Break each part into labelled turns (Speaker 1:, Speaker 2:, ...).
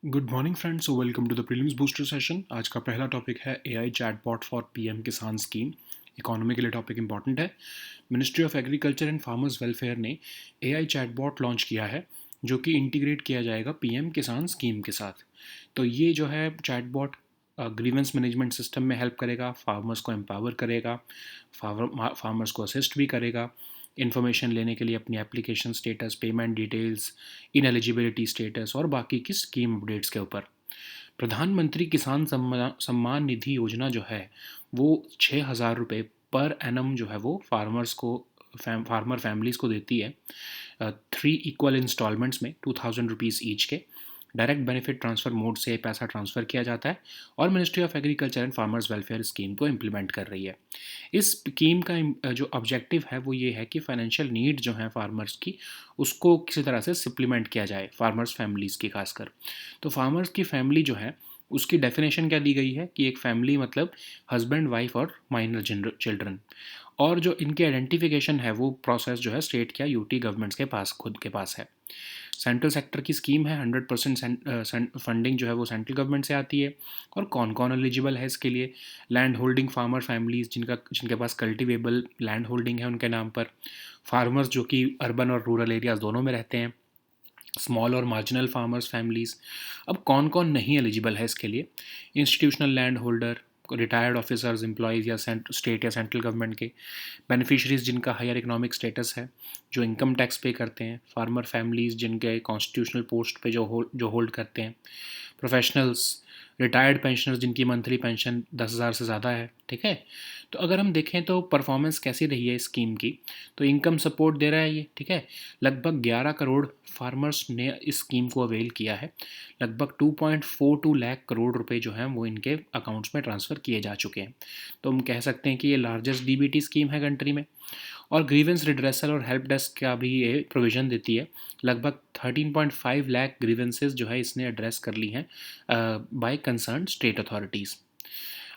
Speaker 1: Good morning friends, so welcome to the prelims booster session. आज का पहला topic है AI chatbot for PM Kisan scheme. Economy के लिए टॉपिक इंपॉर्टेंट है। Ministry of agriculture and farmers welfare ने AI chatbot launch किया है जो कि इंटीग्रेट किया जाएगा पीएम किसान स्कीम के साथ। तो ये जो है चैटबॉट ग्रीवेंस मैनेजमेंट सिस्टम में हेल्प करेगा, फार्मर्स को एम्पावर करेगा, फार्मर्स को असिस्ट भी करेगा इन्फॉर्मेशन लेने के लिए, अपनी application status, payment details, ineligibility status और बाकी की स्कीम अपडेट्स के ऊपर। प्रधानमंत्री किसान सम्मान निधि योजना जो है वो 6,000 रुपये पर एनम जो है वो फार्मर फैमिलीज़ को देती है, 3 इक्वल इंस्टॉलमेंट्स में 2,000 रुपीज़ ईच के। डायरेक्ट बेनिफिट ट्रांसफ़र मोड से पैसा ट्रांसफ़र किया जाता है और ministry of agriculture and farmers welfare scheme को इम्प्लीमेंट कर रही है। इस स्कीम का जो ऑब्जेक्टिव है वो ये है कि फाइनेंशियल नीड जो है फार्मर्स की, उसको किसी तरह से सप्लीमेंट किया जाए, फार्मर्स फैमिलीज़ की खासकर। तो फार्मर्स की फैमिली जो है उसकी डेफिनेशन क्या दी गई है कि एक फैमिली मतलब हस्बैंड, वाइफ और माइनर चिल्ड्रन। और जो इनके आइडेंटिफिकेशन है वो प्रोसेस जो है स्टेट या यूटी गवर्नमेंट्स के पास, खुद के पास है। सेंट्रल सेक्टर की स्कीम है, 100% फंडिंग जो है वो सेंट्रल गवर्नमेंट से आती है। और कौन कौन एलिजिबल है इसके लिए? लैंड होल्डिंग फार्मर फैमिलीज़ जिनके पास कल्टिवेबल लैंड होल्डिंग है उनके नाम पर, फार्मर्स जो कि अर्बन और रूरल एरियाज़ दोनों में रहते हैं, स्मॉल और मार्जिनल फार्मर्स फैमिलीज़। अब कौन कौन नहीं एलिजिबल है इसके लिए? Institutional land holder, retired officers, employees या स्टेट या सेंट्रल गवर्नमेंट के, बेनिफिशरीज जिनका हायर इकोनॉमिक स्टेटस है, जो इनकम टैक्स पे करते हैं, फार्मर फैमिलीज़ जिनके कॉन्स्टिट्यूशनल पोस्ट पे जो होल्ड करते हैं, प्रोफेशनल्स, रिटायर्ड पेंशनर्स जिनकी मंथली पेंशन 10,000 से ज़्यादा है। ठीक है। तो अगर हम देखें तो परफॉर्मेंस कैसी रही है इस स्कीम की, तो इनकम सपोर्ट दे रहा है ये। ठीक है। लगभग 11 करोड़ फार्मर्स ने इस स्कीम को अवेल किया है। लगभग 2.42 लाख करोड़ रुपए जो हैं वो इनके अकाउंट्स में ट्रांसफ़र किए जा चुके हैं। तो हम कह सकते हैं कि ये लार्जेस्ट डीबीटी स्कीम है कंट्री में। और ग्रीवेंस रिड्रेसल और हेल्प डेस्क का भी ये प्रोविज़न देती है। लगभग 13.5 लाख ग्रीवेंसेस जो है इसने एड्रेस कर ली हैं बाय कंसर्न स्टेट अथॉरिटीज़।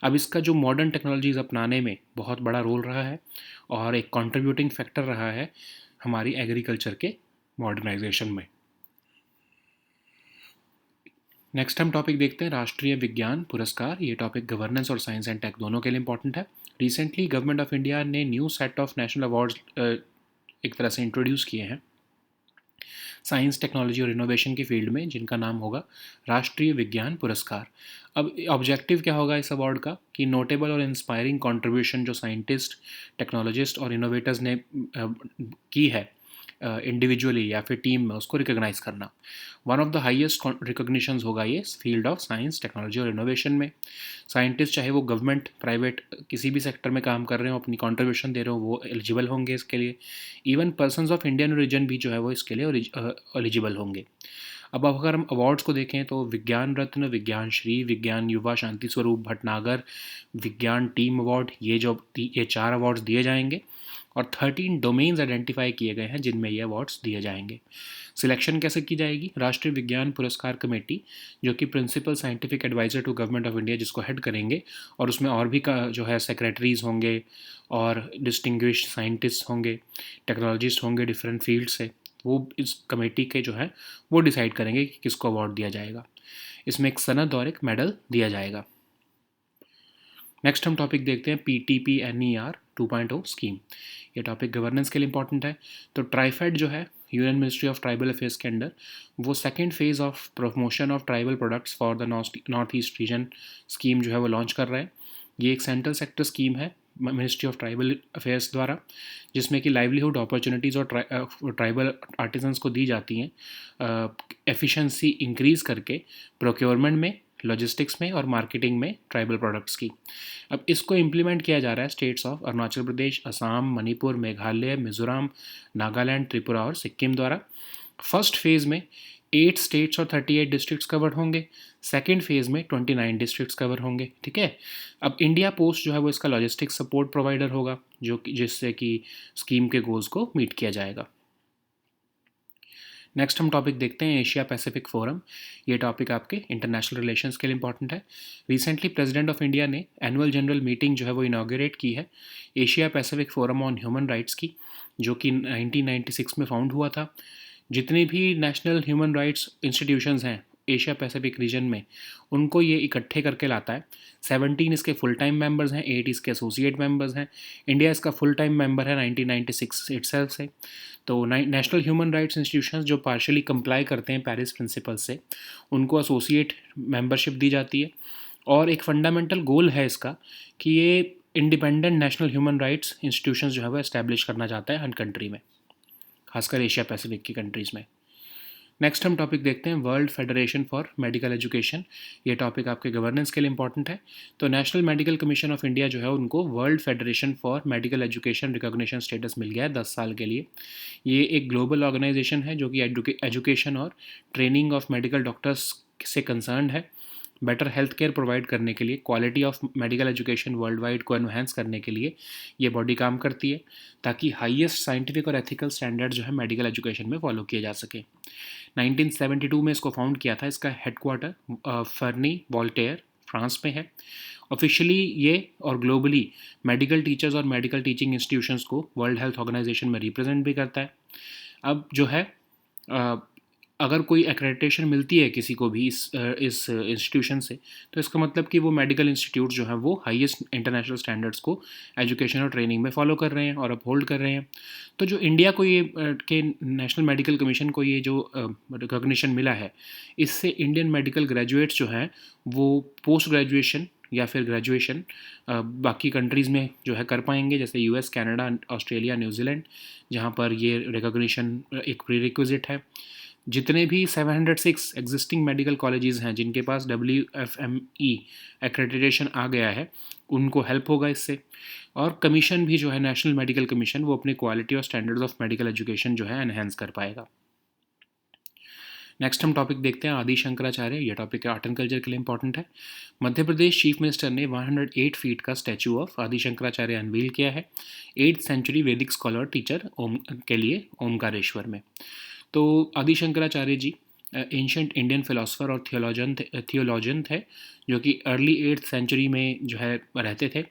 Speaker 1: अब इसका जो मॉडर्न टेक्नोलॉजीज़ अपनाने में बहुत बड़ा रोल रहा है और एक कंट्रीब्यूटिंग फैक्टर रहा है हमारी एग्रीकल्चर के मॉडर्नाइजेशन में। नेक्स्ट हम टॉपिक देखते हैं राष्ट्रीय विज्ञान पुरस्कार। ये टॉपिक गवर्नेंस और साइंस एंड टेक दोनों के लिए इंपॉर्टेंट है। रिसेंटली गवर्नमेंट ऑफ इंडिया ने new set of national awards एक तरह से इंट्रोड्यूस किए हैं साइंस, टेक्नोलॉजी और इनोवेशन की फील्ड में, जिनका नाम होगा राष्ट्रीय विज्ञान पुरस्कार। अब ऑब्जेक्टिव क्या होगा इस अवार्ड का कि नोटेबल और इंस्पायरिंग कंट्रीब्यूशन जो साइंटिस्ट, टेक्नोलॉजिस्ट और इनोवेटर्स ने की है इंडिविजुअली या फिर टीम में, उसको रिकॉग्नाइज करना। One of the highest recognitions होगा ये फील्ड ऑफ साइंस, टेक्नोलॉजी और इनोवेशन में। साइंटिस्ट चाहे वो गवर्नमेंट, प्राइवेट, किसी भी सेक्टर में काम कर रहे हो, अपनी कंट्रीब्यूशन दे रहे हो, वो एलिजिबल होंगे इसके लिए। Even persons of Indian origin भी जो है वो इसके लिए एलिजिबल होंगे। अब अगर हम अवार्ड्स को देखें तो विज्ञान रत्न, विज्ञान श्री, विज्ञान युवा शांति स्वरूप भटनागर, विज्ञान टीम अवार्ड, ये 4 अवार्ड्स दिए जाएंगे। और 13 डोमेन्स आइडेंटिफाई किए गए हैं जिनमें ये अवार्ड्स दिए जाएंगे। सिलेक्शन कैसे की जाएगी? राष्ट्रीय विज्ञान पुरस्कार कमेटी, जो कि principal scientific adviser to government of India, जिसको हेड करेंगे, और उसमें और भी का जो है सेक्रेटरीज़ होंगे और डिस्टिंग्विश्ड साइंटिस्ट होंगे, टेक्नोलॉजिस्ट होंगे डिफरेंट फील्ड से। वो इस कमेटी के जो है वो डिसाइड करेंगे कि किसको अवार्ड दिया जाएगा। इसमें एक सनद और एक मेडल दिया जाएगा। नेक्स्ट हम टॉपिक देखते हैं PTPNER 2.0 स्कीम। ये टॉपिक गवर्नेंस के लिए इंपॉर्टेंट है। तो ट्राइफेड जो है union ministry of tribal affairs के अंडर, वो second phase of promotion of tribal products for the north east region scheme जो है वो लॉन्च कर रहा है। ये एक सेंट्रल सेक्टर स्कीम है मिनिस्ट्री ऑफ ट्राइबल अफेयर्स द्वारा, जिसमें कि लाइवलीहुड अपॉर्चुनिटीज़ और ट्राइबल आर्टिजन्स को दी जाती हैं एफिशिएंसी इंक्रीज़ करके प्रोक्योरमेंट में, लॉजिस्टिक्स में और मार्केटिंग में ट्राइबल प्रोडक्ट्स की। अब इसको इम्प्लीमेंट किया जा रहा है स्टेट्स ऑफ अरुणाचल प्रदेश, असम, मणिपुर, मेघालय, मिजोरम, नागालैंड, त्रिपुरा और सिक्किम द्वारा। फर्स्ट फेज़ में 8 स्टेट्स और 38 डिस्ट्रिक्ट्स कवर होंगे। सेकेंड फेज़ में 29 डिस्ट्रिक्ट्स कवर होंगे। ठीक है। अब इंडिया पोस्ट जो है वो इसका लॉजिस्टिक्स सपोर्ट प्रोवाइडर होगा, जिससे कि स्कीम के गोल्स को मीट किया जाएगा। नेक्स्ट हम टॉपिक देखते हैं एशिया पैसिफिक फोरम। ये टॉपिक आपके इंटरनेशनल रिलेशंस के लिए इंपॉर्टेंट है। रिसेंटली प्रेसिडेंट ऑफ इंडिया ने एनुअल जनरल मीटिंग जो है वो इनाग्रेट की है Asia Pacific forum on human rights की, जो कि 1996 में फाउंड हुआ था। जितने भी नेशनल ह्यूमन राइट्स इंस्टीट्यूशंस हैं एशिया पैसिफिक रीजन में, उनको ये इकट्ठे करके लाता है। 17 इसके फुल टाइम मेंबर्स हैं, 8 इसके एसोसिएट मेंबर्स हैं। इंडिया इसका फुल टाइम मेंबर है 1996 इटसेल्फ से। तो नेशनल ह्यूमन राइट्स इंस्टीट्यूशंस जो पार्शियली कंप्लाई करते हैं पेरिस प्रिंसिपल से, उनको एसोसिएट मेंबरशिप दी जाती है। और एक फंडामेंटल गोल है इसका कि ये independent national human rights institutions जो है वो एस्टैब्लिश करना चाहता है हर कंट्री में, खासकर एशिया पैसिफिक की कंट्रीज़ में। नेक्स्ट हम टॉपिक देखते हैं world federation for medical education. ये टॉपिक आपके गवर्नेंस के लिए इंपॉर्टेंट है। तो national medical commission of India जो है उनको world federation for medical education recognition status मिल गया है 10 साल के लिए। ये एक ग्लोबल ऑर्गेनाइजेशन है जो कि एजुकेशन और ट्रेनिंग ऑफ मेडिकल डॉक्टर्स से कंसर्न है। बेटर हेल्थ केयर प्रोवाइड करने के लिए, quality of medical education world wide को एनहांस करने के लिए ये बॉडी काम करती है, ताकि हाईएस्ट साइंटिफिक और एथिकल स्टैंडर्ड जो है मेडिकल एजुकेशन में फॉलो किए जा सके। 1972 में इसको फाउंड किया था। इसका हेडक्वार्टर फर्नी वॉल्टेयर फ्रांस में है। ऑफिशियली ये और ग्लोबली मेडिकल टीचर्स और मेडिकल टीचिंग इंस्टीट्यूशंस को वर्ल्ड हेल्थ ऑर्गेनाइजेशन में रिप्रेजेंट भी करता है। अब जो है अगर कोई एक्रेडिटेशन मिलती है किसी को भी इस इंस्टीट्यूशन से, तो इसका मतलब कि वो मेडिकल इंस्टीट्यूट जो है वो हाईएस्ट इंटरनेशनल स्टैंडर्ड्स को एजुकेशन और ट्रेनिंग में फॉलो कर रहे हैं और अपहोल्ड कर रहे हैं। तो जो इंडिया को ये के नेशनल मेडिकल कमीशन को ये जो रिकॉग्निशन मिला है, इससे इंडियन मेडिकल ग्रेजुएट्स जो हैं वो पोस्ट ग्रेजुएशन या फिर ग्रेजुएशन बाकी कंट्रीज़ में जो है कर पाएंगे, जैसे यूएस, कनाडा, ऑस्ट्रेलिया, न्यूजीलैंड, जहाँ पर ये रिकॉग्निशन एक प्रीरिक्विजिट है। जितने भी 706 एग्जिस्टिंग मेडिकल कॉलेजेस हैं जिनके पास WFME एक्रेडिटेशन आ गया है, उनको हेल्प होगा इससे। और कमीशन भी जो है नेशनल मेडिकल कमीशन, वो अपनी क्वालिटी और स्टैंडर्ड्स ऑफ मेडिकल एजुकेशन जो है एनहेंस कर पाएगा। नेक्स्ट हम टॉपिक देखते हैं आदि शंकराचार्य। यह टॉपिक आर्ट एंड कल्चर के लिए इंपॉर्टेंट है। मध्य प्रदेश चीफ मिनिस्टर ने 108 फीट का स्टैचू ऑफ आदि शंकराचार्य अनवील किया है 8th सेंचुरी वैदिक स्कॉलर टीचर के लिए ओमकारेश्वर में। तो आदि Shankaracharya ji ancient Indian philosopher और थियोलॉजन थे, जो कि अर्ली 8th सेंचुरी में जो है रहते थे,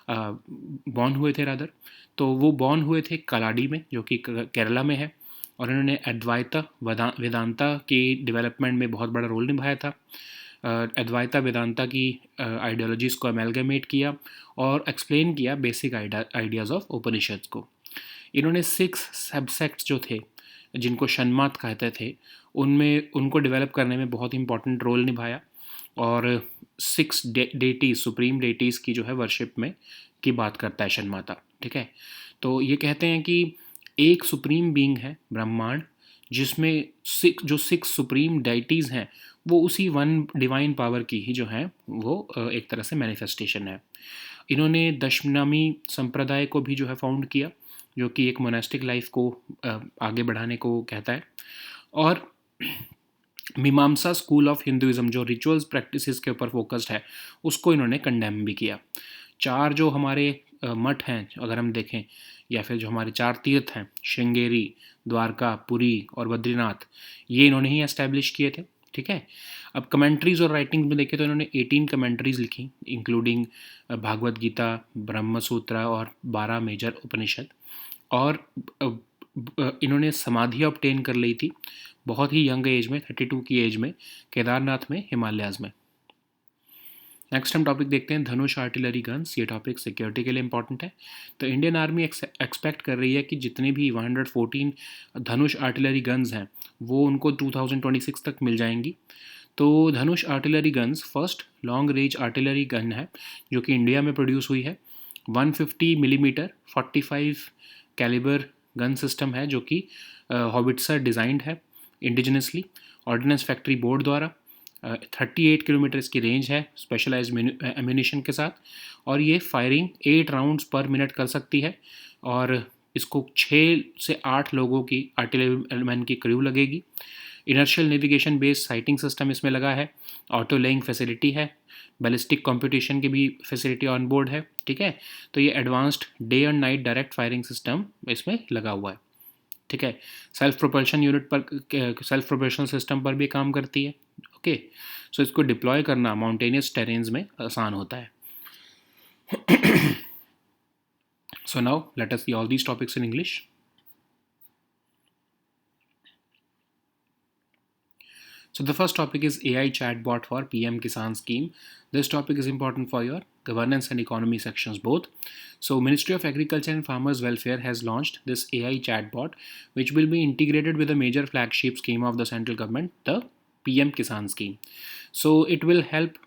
Speaker 1: बॉर्न हुए थे रादर। तो वो बॉर्न हुए थे कलाडी में, जो कि केरला में है, और इन्होंने अद्वैता वेदांता की डेवलपमेंट में बहुत बड़ा रोल निभाया था। अद्वैता वेदांता की आइडियोलॉजीज़ को अमेलगमेट किया और एक्सप्लेन किया बेसिक आइडियाज़ ऑफ उपनिषद को। इन्होंने 6 सबसेक्ट्स जो थे जिनको शन्मात कहते थे, उनमें उनको डेवलप करने में बहुत इंपॉर्टेंट रोल निभाया। और 6 डेटीज़, सुप्रीम डेटीज़ की जो है वर्शिप में की बात करता है शन्माता। ठीक है, तो ये कहते हैं कि एक सुप्रीम बीइंग है ब्रह्मांड, जिसमें जो 6 सुप्रीम डाइटीज़ हैं वो उसी वन डिवाइन पावर की ही जो है वो एक तरह से मैनिफेस्टेशन है। इन्होंने दशनामी संप्रदाय को भी जो है फाउंड किया, जो कि एक मोनास्टिक लाइफ को आगे बढ़ाने को कहता है। और मीमांसा स्कूल ऑफ हिंदुइज्म जो रिचुअल्स प्रैक्टिसेस के ऊपर फोकस्ड है, उसको इन्होंने कंडेम भी किया। 4 जो हमारे मठ हैं अगर हम देखें, या फिर जो हमारे 4 तीर्थ हैं, श्रृंगेरी, द्वारका, पुरी और बद्रीनाथ, ये इन्होंने ही एस्टैब्लिश किए थे। ठीक है, अब कमेंट्रीज़ और राइटिंग्स में देखें तो इन्होंने 18 कमेंट्रीज़ लिखी, इंक्लूडिंग भागवत गीता, ब्रह्मसूत्र और 12 मेजर उपनिषद। और इन्होंने समाधि ऑब्टेन कर ली थी बहुत ही यंग एज में, 32 की एज में, केदारनाथ में, हिमालयाज़ में। नेक्स्ट हम टॉपिक देखते हैं धनुष आर्टिलरी गन्स। ये टॉपिक सिक्योरिटी के लिए इंपॉर्टेंट है। तो इंडियन आर्मी एक्सपेक्ट कर रही है कि जितने भी 114 धनुष आर्टिलरी गन्स हैं वो उनको 2026 तक मिल जाएंगी। तो Dhanush artillery guns first long range artillery gun है जो कि इंडिया में प्रोड्यूस हुई है। 150 मिलीमीटर 45 कैलिबर गन सिस्टम है, जो कि हॉबिट्सर डिज़ाइंड है इंडिजिनसली ऑर्डिनेंस फैक्ट्री बोर्ड द्वारा। 38 किलोमीटर इसकी रेंज है स्पेशलाइज एम्यूनिशन के साथ, और ये फायरिंग 8 राउंड्स पर मिनट कर सकती है। और इसको 6 से 8 लोगों की आर्टिलरी मैन की क्रू लगेगी। Inertial navigation based sighting system इसमें लगा है, ऑटो लेइंग फैसिलिटी है, बैलिस्टिक कंप्यूटेशन की भी फैसिलिटी ऑन बोर्ड है। ठीक है, तो ये advanced day and night direct firing system इसमें लगा हुआ है। ठीक है, सेल्फ प्रोपल्शन यूनिट पर, सेल्फ प्रोपल्शन सिस्टम पर भी काम करती है। ओके, सो इसको डिप्लॉय करना माउंटेनियस टेरेन्स में आसान होता है। So now let us see all these topics in English. So the first topic is AI chatbot for PM Kisan scheme. This topic is important for your governance and economy sections both. So Ministry of Agriculture and Farmers Welfare has launched this AI chatbot, which will be integrated with a major flagship scheme of the central government, the PM Kisan scheme. So it will help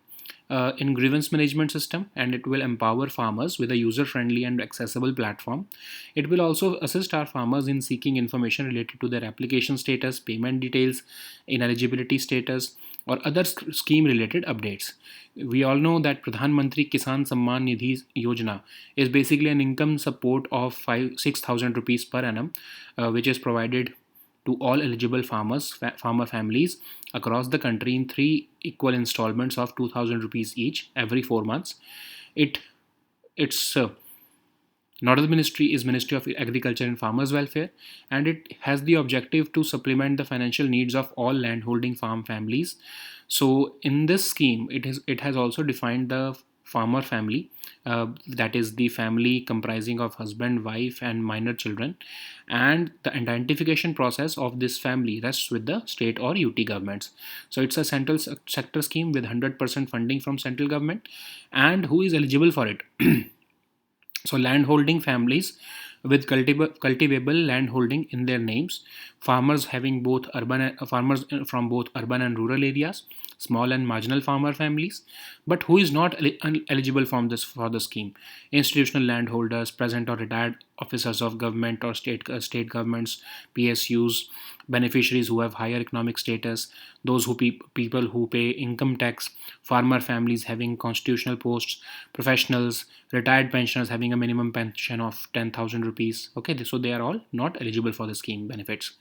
Speaker 1: in grievance management system, and it will empower farmers with a user friendly and accessible platform. It will also assist our farmers in seeking information related to their application status, payment details, ineligibility status, or other scheme related updates. We all know that Pradhan Mantri Kisan Samman Nidhi Yojana is basically an income support of 6,000 rupees per annum, which is provided to all eligible farmer families across the country in three equal installments of 2,000 rupees each every 4 months. Its nodal ministry is Ministry of Agriculture and Farmers Welfare, and it has the objective to supplement the financial needs of all landholding farm families. So in this scheme, it has also defined the farmer family, that is the family comprising of husband, wife, and minor children, and the identification process of this family rests with the state or UT governments. So it's a central sector scheme with 100% funding from central government. And who is eligible for it? So landholding families with cultivable landholding in their names, farmers from both urban and rural areas, small and marginal farmer families. But who is not eligible from this for the scheme? Institutional landholders, present or retired officers of government or state governments, PSUs, beneficiaries who have higher economic status, those people who pay income tax, farmer families having constitutional posts, professionals, retired pensioners having a minimum pension of 10,000 rupees. Okay, so they are all not eligible for the scheme benefits.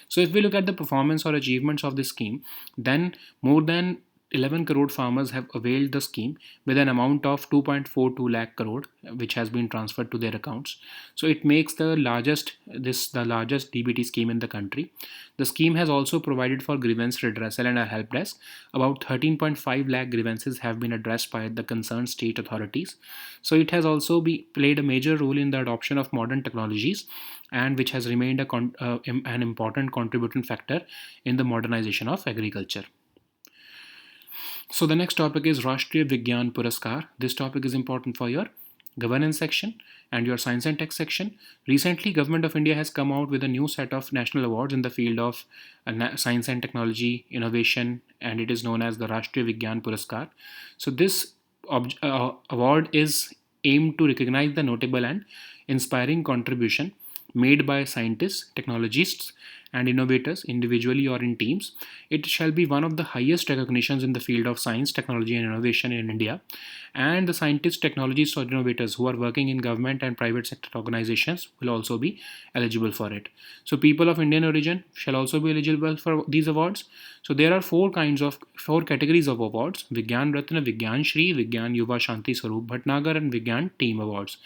Speaker 1: So if we look at the performance or achievements of this scheme, then more than 11 crore farmers have availed the scheme with an amount of 2.42 lakh crore, which has been transferred to their accounts. So it makes the largest DBT scheme in the country. The scheme has also provided for grievance redressal and a help desk. About 13.5 lakh grievances have been addressed by the concerned state authorities. So it has also played a major role in the adoption of modern technologies, and which has remained an important contributing factor in the modernization of agriculture. So the next topic is Rashtriya Vigyan Puraskar. This topic is important for your governance section and your science and tech section. Recently, Government of India has come out with a new set of national awards in the field of science and technology innovation, and it is known as the Rashtriya Vigyan Puraskar. So this award is aimed to recognize the notable and inspiring contribution made by scientists, technologists, and innovators individually or in teams. It shall be one of the highest recognitions in the field of science, technology, and innovation in India. And the scientists, technologists, or innovators who are working in government and private sector organizations will also be eligible for it. So people of Indian origin shall also be eligible for these awards. So there are four categories of awards: Vigyan Ratna, Vigyan Shri, Vigyan Yuva Shanti Swarup Bhatnagar, and Vigyan Team Awards,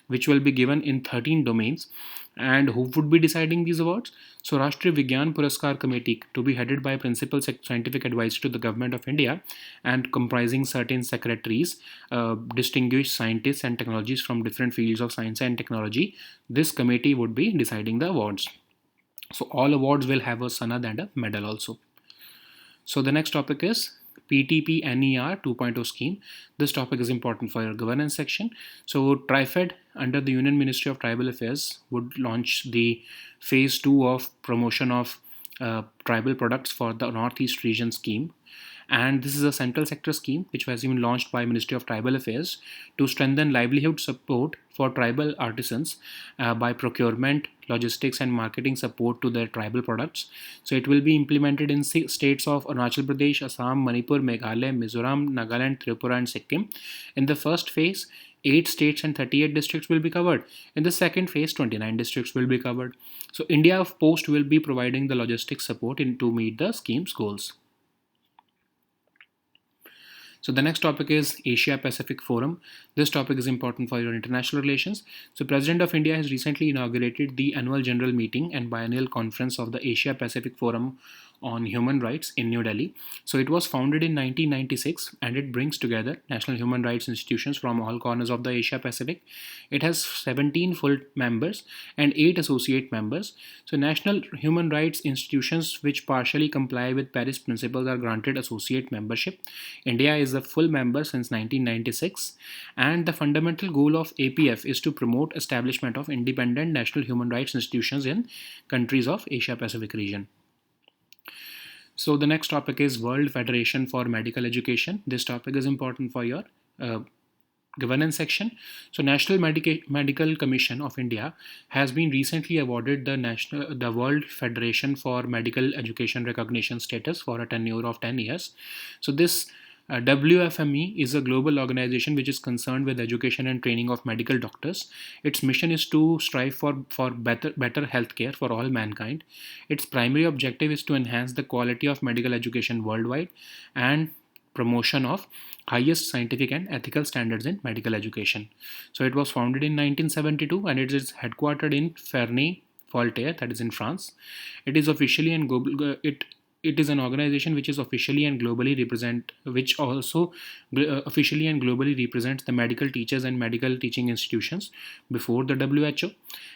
Speaker 1: which will be given in 13 domains. And who would be deciding these awards? So Rashtriya Vigyan Puraskar Committee, to be headed by Principal Scientific Advisor to the Government of India and comprising certain secretaries, distinguished scientists and technologists from different fields of science and technology. This committee would be deciding the awards. So all awards will have a sanad and a medal also. So the next topic is PTP NER 2.0 scheme. This topic is important for your governance section. So TriFed under the Union Ministry of Tribal Affairs would launch the phase 2 of promotion of tribal products for the Northeast region scheme. And this is a central sector scheme which has been launched by Ministry of Tribal Affairs to strengthen livelihood support for tribal artisans by procurement, logistics, and marketing support to their tribal products. So it will be implemented in states of Arunachal Pradesh, Assam, Manipur, Meghalaya, Mizoram, Nagaland, Tripura, and Sikkim. In the first phase, 8 states and 38 districts will be covered. In the second phase, 29 districts will be covered. So India Post will be providing the logistics support to meet the scheme's goals. So the next topic is Asia Pacific Forum. This topic is important for your international relations. So President of India has recently inaugurated the annual general meeting and biennial conference of the Asia Pacific Forum on Human Rights in New Delhi. So it was founded in 1996 and it brings together national human rights institutions from all corners of the Asia Pacific. It has 17 full members and 8 associate members. So national human rights institutions which partially comply with Paris principles are granted associate membership. India is a full member since 1996, and the fundamental goal of APF is to promote establishment of independent national human rights institutions in countries of Asia Pacific region. So the next topic is World Federation for Medical Education. This topic is important for your uh, governance section. So National Medical Commission of India has been recently awarded the World Federation for Medical Education recognition status for a tenure of 10 years. So this WFME is a global organization which is concerned with education and training of medical doctors. Its mission is to strive for better healthcare for all mankind. Its primary objective is to enhance the quality of medical education worldwide and promotion of highest scientific and ethical standards in medical education. So it was founded in 1972 and it is headquartered in Ferney-Voltaire, that is in France. It is officially and global, it is an organization which is officially and globally represent which also officially and globally represents the medical teachers and medical teaching institutions before the WHO,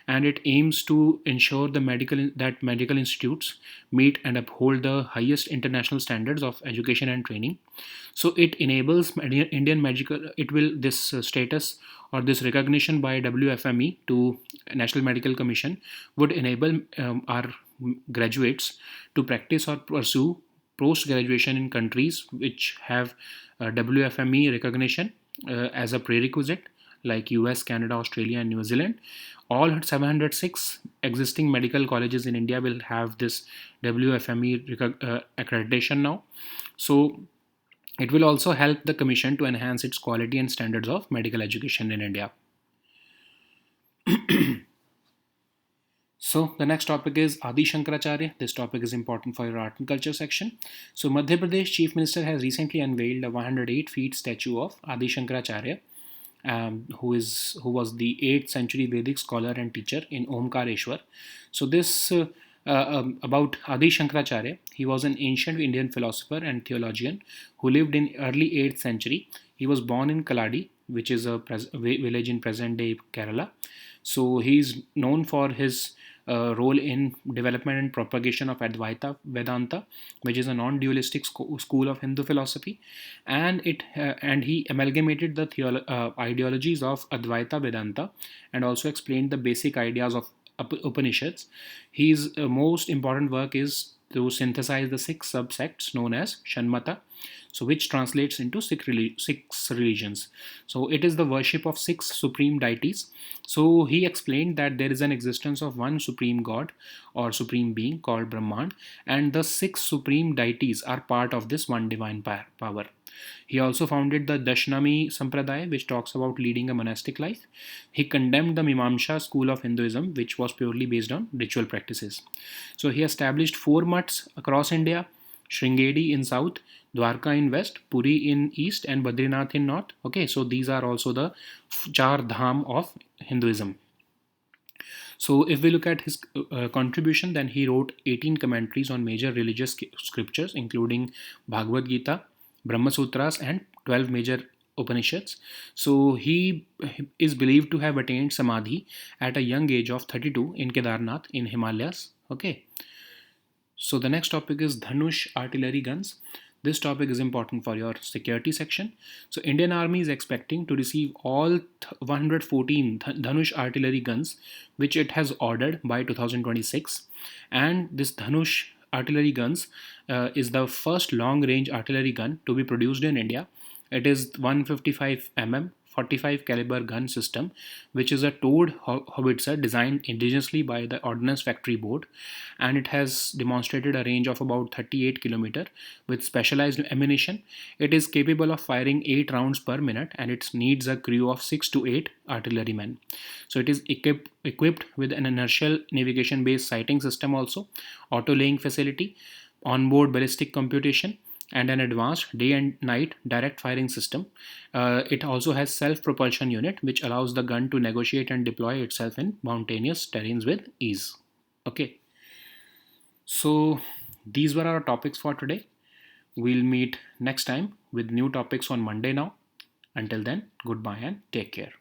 Speaker 1: and it aims to ensure that medical institutes meet and uphold the highest international standards of education and training. So it enables Indian medical, it will this status or this recognition by WFME to National Medical Commission would enable our graduates to practice or pursue post graduation in countries which have WFME recognition as a prerequisite, like US, Canada, Australia, and New Zealand. All 706 existing medical colleges in India will have this WFME accreditation now. So it will also help the Commission to enhance its quality and standards of medical education in India. So the next topic is Adi Shankaracharya. This topic is important for your art and culture section. So Madhya Pradesh Chief Minister has recently unveiled a 108 feet statue of Adi Shankaracharya, who was the 8th century Vedic scholar and teacher in Omkareshwar. So this about Adi Shankaracharya. He was an ancient Indian philosopher and theologian who lived in early 8th century. He was born in Kaladi, which is a village in present day Kerala. So he is known for his role in development and propagation of Advaita Vedanta, which is a non-dualistic school of Hindu philosophy, and he amalgamated the ideologies of Advaita Vedanta and also explained the basic ideas of Upanishads. His most important work is to synthesize the 6 subsects known as Shanmata, so which translates into 6 religions. So it is the worship of 6 supreme deities. So he explained that there is an existence of one supreme god or supreme being called Brahman, and the 6 supreme deities are part of this one divine power. He also founded the Dashnami Sampradaya, which talks about leading a monastic life. He condemned the Mimamsa school of Hinduism, which was purely based on ritual practices. So he established 4 mutts across India: Sringeri in south, Dwarka in west, Puri in east, and Badrinath in north. Okay, so these are also the Char Dham of Hinduism. So if we look at his contribution, then he wrote 18 commentaries on major religious scriptures, including Bhagavad Gita, Brahma Sutras, and 12 major Upanishads. So he is believed to have attained Samadhi at a young age of 32 in Kedarnath in Himalayas. Okay. So the next topic is Dhanush artillery guns. This topic is important for your security section. So Indian Army is expecting to receive all 114 Dhanush artillery guns which it has ordered by 2026, and this Dhanush artillery guns is the first long range artillery gun to be produced in India. It is 155 mm 45 caliber gun system, which is a towed howitzer designed indigenously by the Ordnance Factory Board, and it has demonstrated a range of about 38 km with specialized ammunition. It is capable of firing 8 rounds per minute, and it needs a crew of 6 to 8 artillerymen. So it is equipped with an inertial navigation based sighting system, also auto laying facility, onboard ballistic computation, and an advanced day and night direct firing system. It also has self-propulsion unit which allows the gun to negotiate and deploy itself in mountainous terrains with ease. Okay. So These were our topics for today. We'll meet next time with new topics on Monday now. Until then, goodbye and take care.